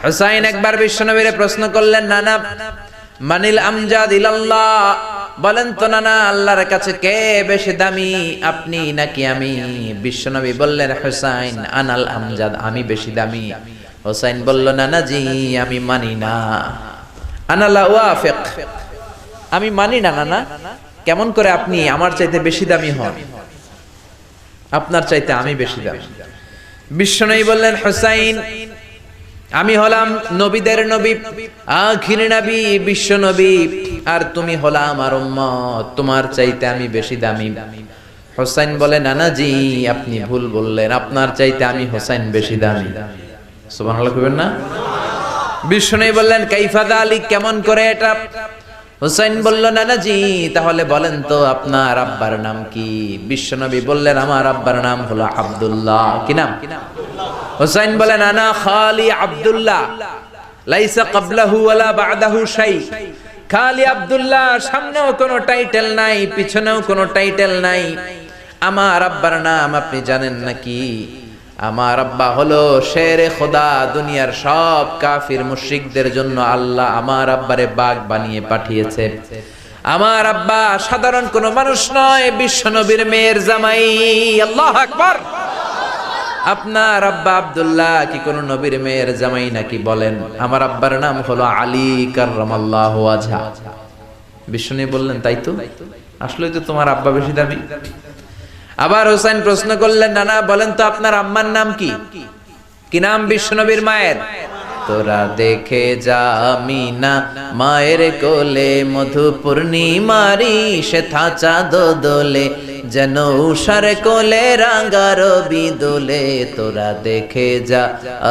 হুসাইন একবার বিশ্বনবীরে প্রশ্ন করলেন, নানা মানিল আমজাদ ইলাল্লাহ, বলেন তো নানা আল্লাহর কাছে কে বেশি দামি, আপনি নাকি আমি? বিশ্বনবী বললেন, হুসাইন আনাল আমজাদ, আমি বেশি দামি। হুসাইন বলল, নানা জি আমি মানি না, আনা লা ওয়াফিক, আমি মানি না নানা। কেমন করে আপনি আমার চাইতে বেশি দামি হন? আপনার চাইতে আমি বেশি দামি। বিশ্বনবী বললেন, হুসাইন আমি হলাম নবীদের নবী, আখির নবী, বিশ্ব নবী, আর তুমি হলা আমার উম্মত, তোমার চাইতে আমি বেশি দামি। হুসাইন বলে, নানা জি আপনি ভুল বললেন, আপনার চাইতে আমি হুসাইন বেশি দামি। সুবহানাল্লাহ কইবেন না? বিশ্বনবী বললেন, কাইফা যালিক, কেমন করে এটা? হুসাইন বলল, নানা জি তাহলে বলেন তো আপনার আব্বার নাম কি? বিশ্বনবী বললেন, আমার আব্বার নাম হলো আব্দুল্লাহ। কি নাম? হুসাইন বলেন, আনা খালি আব্দুল্লাহ, লাইসা ক্বাবলাহু ওয়ালা বা'দাহু শাই। খালি আব্দুল্লাহ, সামনেও কোনো টাইটেল নাই, পিছনেও কোনো টাইটেল নাই। আমার আব্বার নাম আপনি জানেন নাকি? আমার আব্বা হলো শেরে খোদা, দুনিয়ার সব কাফির মুশরিকদের জন্য আল্লাহ আমার আব্বারে বাগ বানিয়ে পাঠিয়েছে। আমার আব্বা সাধারণ কোনো মানুষ নয়, বিশ্ব নবীর মেয়ের জামাই। আল্লাহু আকবার। আপনার আব্বা আব্দুল্লাহ কি কোনো নবীর মেয়ের জামাই নাকি? বলেন, আমার আব্বার নাম হলো আলী কাররামাল্লাহু ওয়াজহা। বিশ্বনবী বললেন, তাই তো, আসলেই তো তোমার আব্বা বেশি দামি। আবার হুসাইন প্রশ্ন করলেন, নানা বলেন তো আপনার আম্মার নাম কি? কি নাম বিশ্বনবীর মায়ের? তোরা দেখে যা আমিনা মায়ের কোলে, মধু পূর্ণিমারি সেথা চাঁদ দোলে, যেন উষার কোলে রাঙা রবি দোলে। তোরা দেখে যা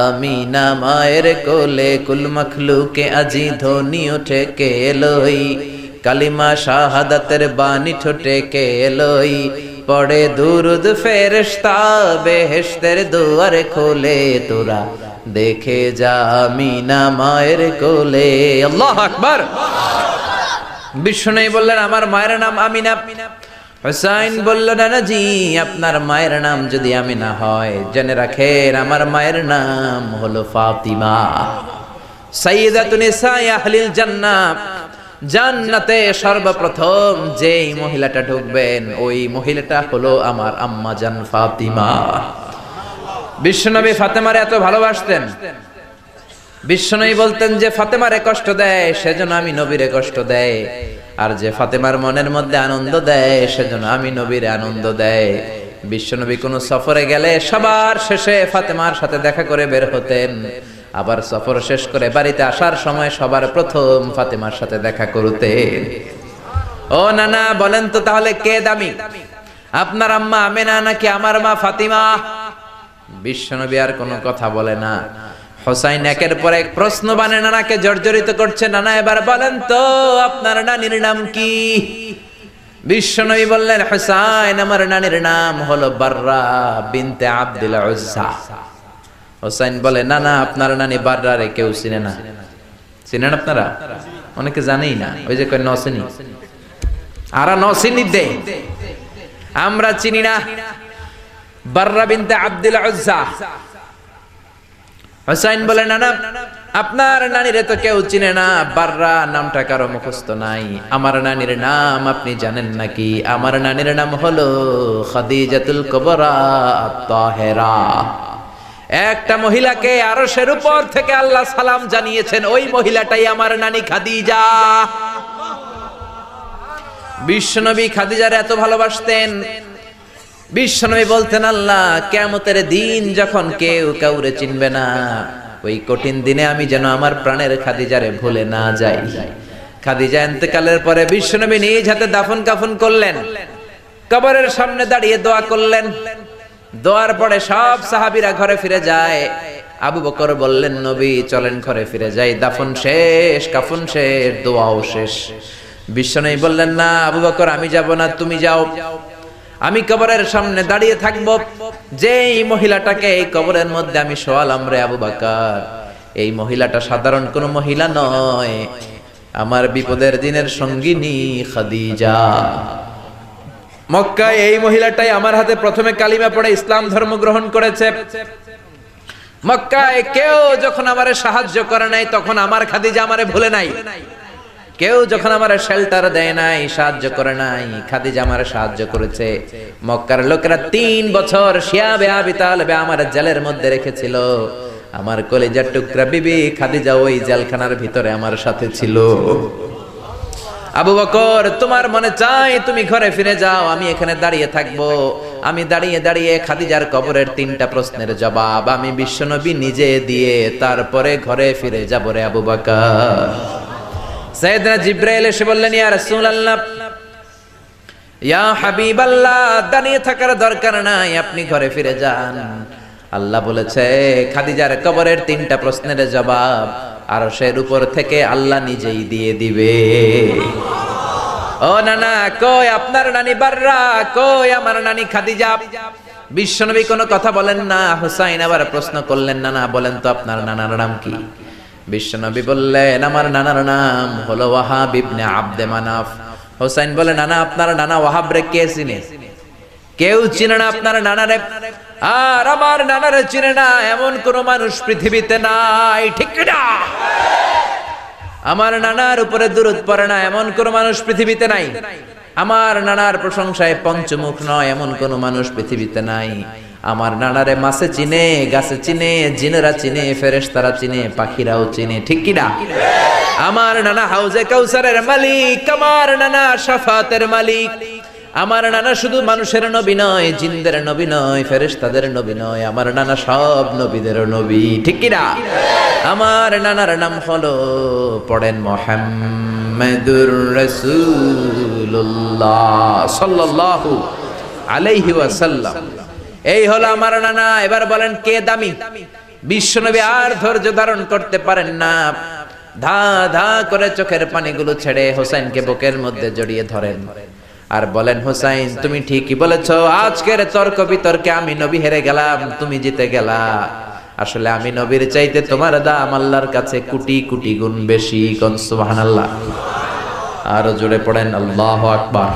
আমিনা মায়ের কোলে, কুল মখলুকে আজি ধ্বনি ওঠে কে এলোই, কালিমা শাহাদাতের বাণী ঠোঁটে কে এলোই, পড়ে দুরুদ ফেরেশতা বেহেশতের দুয়ার খোলে। তোরা দেখে যা আমিনা মায়ের কোলে। আল্লাহু আকবার। বিশ্বনবী বললেন, আমার মায়ের নাম আমিনা। হুসাইন বলল, নানা জি আপনার মায়ের নাম যদি আমিনা হয়, জেনে রাখেন আমার মায়ের নাম হলো ফাতিমা, সাইয়্যিদাতুন নিসাই আহলিল জান্নাহ। জান্নাতে সর্বপ্রথম যেই মহিলাটা ঢুকবেন, ওই মহিলাটা হলো আমার আম্মা জান ফাতিমা। বিশ্বনবী ফাতেমারে এত ভালোবাসতেন, বিশ্বনবী বলতেন যে ফাতেমারে কষ্ট দেয় সেজন্য আমি নবীরে কষ্ট দেয়, আর যে ফাতেমার মনের মধ্যে আনন্দ দেয় সেজন্য আমি নবীরে আনন্দ দেয়। বিশ্বনবী কোন সফরে গেলে সবার শেষে ফাতেমার সাথে দেখা করে বের হতেন, আবার সফর শেষ করে বাড়িতে আসার সময় সবার প্রথম ফাতেমার সাথে দেখা করতেন। ও নানা বলেন তো তাহলে কে দামি, আপনার আম্মা আমেনা নাকি আমার মা ফাতিমা? বিশ্বনবী আর কোনো কথা বলে না। হুসাইন একের পর এক প্রশ্ন বানে নানাকে জর্জরিত করছে, নানা এবার বলেন তো আপনার নানির নাম কি? বিশ্বনবী বললেন, হুসাইন আমার নানির নাম হলো বাররা বিনতে আব্দুল উজ্জা। হুসাইন বলে, না না আপনার নানি বাররারে কেউ চিনে না। চিনেন আপনারা? অনেকে জানেই না, ওই যে কয় নসিনি, আরা নসিনি দে, আমরা চিনি না বাররা বিনতে আব্দুল উজ্জা। হুসাইন বলে, না না আপনার নানিরে তো কেউ চিনে না, বাররা নামটা কারো মুখস্থ নাই। আমার নানির নাম আপনি জানেন নাকি? আমার নানির নাম হলো খাদিজাতুল কুবরা আত-তাহেরা। একটা মহিলাকে আরশের উপর থেকে আল্লাহ সালাম জানিয়েছেন, ওই মহিলাটাই আমার নানি খাদিজা। বিশ্বনবী খাদিজার এত ভালোবাসতেন, বিশ্বনবী বলতেন, আল্লাহ কিয়ামতের দিন যখন কেউ কাউরে চিনবে না, ওই কঠিন দিনে আমি যেন আমার প্রাণের খাদিজারে ভুলে না যাই। খাদিজা ইন্তেকালের পরে বিশ্বনবী নিজ হাতে দাফন কাফন করলেন, কবরের সামনে দাঁড়িয়ে দোয়া করলেন। দোয়ার পরে সব সাহাবীরা ঘরে ফিরে যায়। আবু বকর বললেন, নবী চলেন ঘরে ফিরে যাই, দাফন শেষ, কাফন শেষ, দোয়াও শেষ। বিশ্বনবী বললেন, না আবু বকর আমি যাব না, তুমি যাও, আমি কবরের সামনে দাঁড়িয়ে থাকবো। যেই মহিলাটাকে এই কবরের মধ্যে আমি শোয়ালাম রে আবু বকর, এই মহিলাটা সাধারণ কোন মহিলা নয়, আমার বিপদের দিনের সঙ্গিনী খাদিজা। মক্কায় এই মহিলাটাই আমার হাতে প্রথমে কালিমা পড়ে ইসলাম ধর্ম গ্রহণ করেছে। মক্কায় কেউ যখন আমারে সাহায্য করে নাই তখন আমার খাদিজা আমারে ভুলে নাই। কেউ যখন আমারে শেল্টার দেয় নাই, সাহায্য করে নাই, খাদিজা আমারে সাহায্য করেছে। মক্কার লোকেরা 3 বছর শিয়াবে আবি তালেবে আমার জেলের মধ্যে রেখেছিল। আমার কলিজার টুকরা বিবি খাদিজা ওই জেলখানার ভিতরে আমার সাথে ছিল। আবু বকর, তোমার মনে চাই তুমি ঘরে ফিরে যাও, আমি এখানে দাঁড়িয়ে থাকবো। আমি দাঁড়িয়ে দাঁড়িয়ে খাদিজার কবরের 3টা প্রশ্নের জবাব আমি বিশ্বনবী নিজে দিয়ে তারপরে ঘরে ফিরে যাব রে আবু বকর। সাইয়েদনা জিবরাইল এসে বললেন, ইয়া রাসূলুল্লাহ, ইয়া হাবিবাল্লাহ, দাঁড়িয়ে থাকার দরকার নাই, আপনি ঘরে ফিরে যান। আল্লাহ বলেছে খাদিজার কবরের 3টা প্রশ্নের জবাব আরশের উপর থেকে আল্লাহ নিজেই দিয়ে দিবে। ও নানা, কই আপনার নানি বাররা, কই আমার নানি খাদিজা? বিশ্বনবী কোনো কথা বলেন না। হুসাইন আবার প্রশ্ন করলেন, নানা বলেন তো আপনার নানার নাম কি? বিশ্বনবী বললেন, আমার নানার নাম হলো ওয়াহাব ইবনে আব্দে মানাফ। হুসাইন বলে, নানা আপনার নানা ওয়াহাব রে কে চিনে? কেউ চিনে না আপনার নানারে। আর আমার নানারে চিনে না এমন কোন মানুষ পৃথিবীতে নাই, ঠিক না? আমার নানার উপরে দুরূদ পড়ে না এমন কোন মানুষ পৃথিবীতে নাই। আমার নানার প্রশংসায় পঞ্চমুখ নয় এমন কোন মানুষ পৃথিবীতে নাই। আমার নানারে মাছে চিনে, গাছে চিনে, জিনেরা চিনে, ফেরেশতারা চিনে, পাখিরাও চিনে, ঠিক কি না? আমার নানা হাউজে কাউসারের মালিক, আমার নানা শাফাতের মালিক। আমার নানা শুধু মানুষের নবী নয়, জিনদের নবী নয়, ফেরেশতাদের নবী নয়, আমার নানা সব নবীদের নবী, ঠিক কি না? আমার নানার নাম হলো, পড়েন, মুহাম্মাদুর রাসূলুল্লাহ সাল্লাল্লাহু আলাইহি ওয়াসাল্লাম। এই হলো আমার নানা। এবার বলেন কে দামি? বিশ্বনবী আর ধৈর্য ধারণ করতে পারেন না, ধা ধা করে চোখের পানিগুলো ছেড়ে হোসেনকে বুকের মধ্যে জড়িয়ে ধরেন আর বলেন, হোসাইন তুমি ঠিকই বলেছো, আজকের তর্ক বিতর্কে আমি নবী হেরে গেলাম, তুমি জিতে গেলা। আসলে আমি নবীর চাইতে তোমার দাম আল্লাহর কাছে কোটি কোটি গুণ বেশি। কোন সুবহানাল্লাহ। আরো জোরে পড়েন আল্লাহু আকবার।